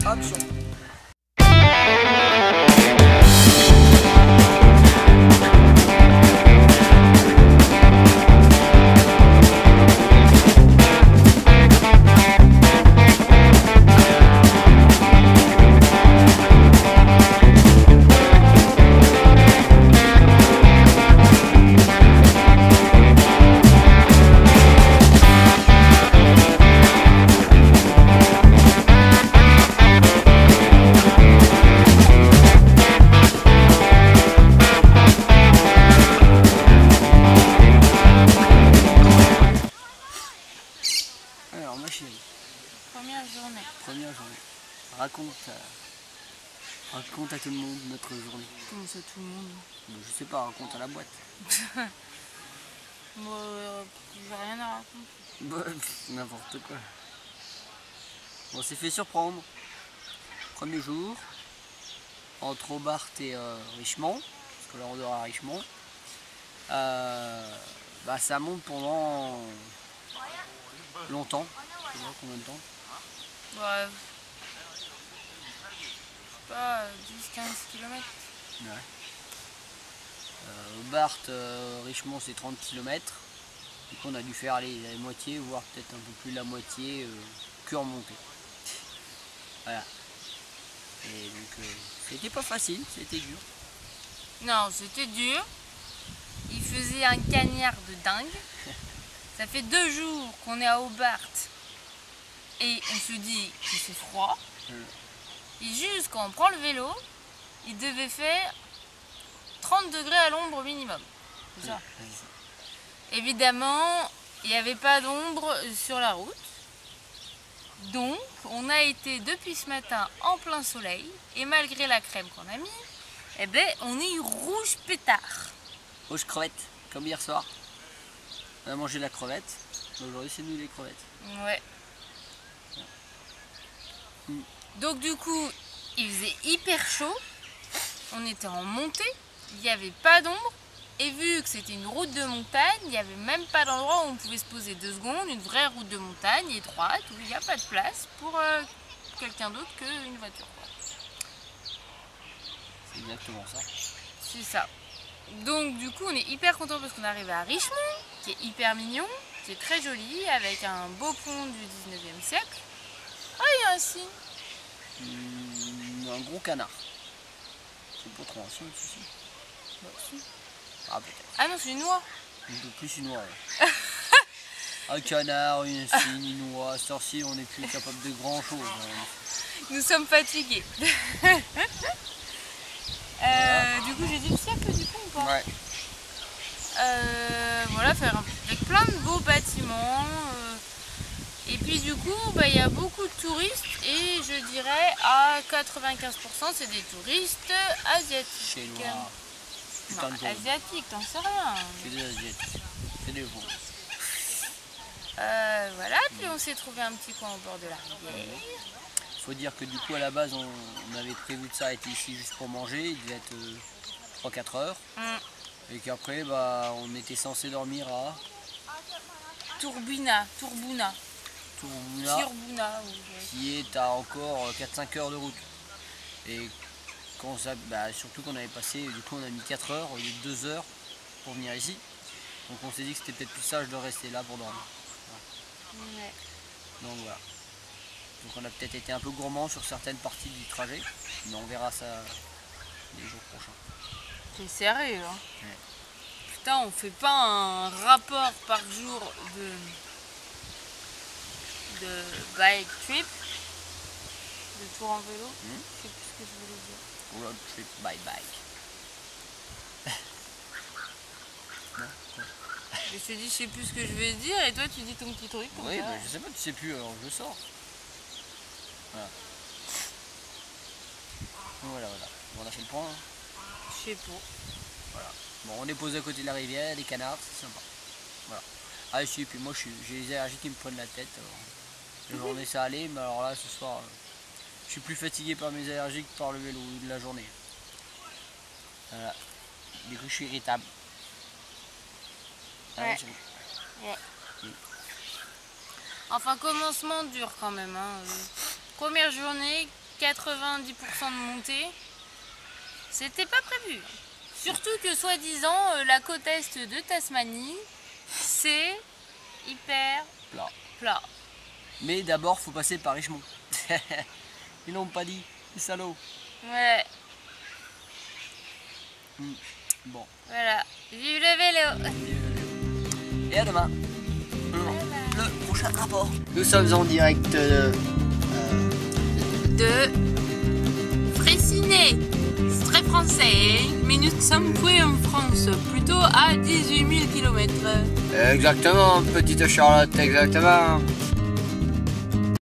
Action. Alors ma chérie, Première journée. première journée. Raconte à tout le monde notre journée. Comment ça tout le monde? Je sais pas, raconte à la boîte. Moi, j'ai rien à raconter. Bah, n'importe quoi. On s'est fait surprendre. Premier jour, entre Hobart et Richmond, parce que là on dort à Richmond. Bah, ça monte pendant longtemps. Tu vois combien de temps? Ouais. Je sais pas, 10-15 km. Ouais. Hobart, Richmond c'est 30 km. Donc on a dû faire la moitié, voire peut-être un peu plus de la moitié que remonter. Voilà. Et donc c'était pas facile, c'était dur. Non, c'était dur. Il faisait un cagnard de dingue. Ça fait 2 jours qu'on est à Hobart et on se dit qu'il fait froid. Et juste quand on prend le vélo, il devait faire 30 degrés à l'ombre minimum. C'est ça. Évidemment, il n'y avait pas d'ombre sur la route. Donc, on a été depuis ce matin en plein soleil. Et malgré la crème qu'on a mis, eh ben, on est rouge pétard. Rouge crevette, comme hier soir. On a mangé la crevette. Aujourd'hui c'est nous les crevettes. Ouais. Donc du coup, il faisait hyper chaud. On était en montée. Il n'y avait pas d'ombre. Et vu que c'était une route de montagne, il n'y avait même pas d'endroit où on pouvait se poser 2 secondes. Une vraie route de montagne étroite où il n'y a pas de place pour quelqu'un d'autre qu'une voiture. C'est exactement ça. C'est ça. Donc du coup, on est hyper content parce qu'on est arrivé à Richmond, qui est hyper mignon, qui est très joli, avec un beau pont du 19e siècle. Ah, il y a un signe. Un gros canard. C'est pas trop un signe, ceci. Ah, peut-être. Ah non, c'est une noix. Un peu plus une oie. Ouais. Un canard, une cygne, une oie. Sorcier, on n'est plus capable de grand chose. Nous sommes fatigués. Du coup, j'ai dit le siècle du coup ou pas? Ouais. Voilà, avec plein de beaux bâtiments. Et puis du coup, bah, il y a beaucoup de touristes et je dirais à 95% c'est des touristes asiatiques. Chinois. Non, asiatiques, t'en sais rien. C'est des asiatiques. C'est des bons. Voilà, puis on s'est trouvé un petit coin au bord de la rivière. Faut dire que du coup à la base on avait prévu de s'arrêter ici juste pour manger, il devait être 3-4 heures. Et qu'après bah, on était censé dormir à Turbuna, Turbuna, qui est à encore 4-5 heures de route. Et quand ça, bah, surtout qu'on avait passé, du coup on a mis 4 heures au lieu de 2 heures pour venir ici. Donc on s'est dit que c'était peut-être plus sage de rester là pour dormir. Voilà. Ouais. Donc voilà. Donc on a peut-être été un peu gourmand sur certaines parties du trajet, mais on verra ça les jours prochains. C'est sérieux, hein. Ouais. Putain, on fait pas un rapport par jour de bike trip, de tour en vélo. Je sais plus ce que je voulais dire. Road trip by bike. Non, quoi. Je te dis, je sais plus ce que je vais dire et toi tu dis ton petit truc comme Oui, ça. bah, je sais pas, tu sais plus, alors je sors. Voilà. Voilà. Bon, on a fait le point. Hein. Je sais pas. Voilà. Bon, on est posé à côté de la rivière, les canards, c'est sympa. Voilà. Ah si, puis moi j'ai les allergies qui me prennent la tête. La journée ça allait, mais alors là ce soir, je suis plus fatigué par mes allergies que par le vélo de la journée. Voilà. Du coup je suis irritable. Ah, Ouais. ouais. Ouais. Enfin, commencement dur quand même. Hein. Première journée, 90% de montée. C'était pas prévu. Surtout que soi-disant, la côte est de Tasmanie, c'est hyper plat. Mais d'abord, faut passer par Richmond. Ils l'ont pas dit, les salauds. Ouais. Bon. Voilà. Vive le vélo. Et à demain. Le prochain rapport. Nous sommes en direct de Fraissinet. C'est très français, mais nous sommes coués en France, plutôt à 18 000 km. Exactement, petite Charlotte, exactement.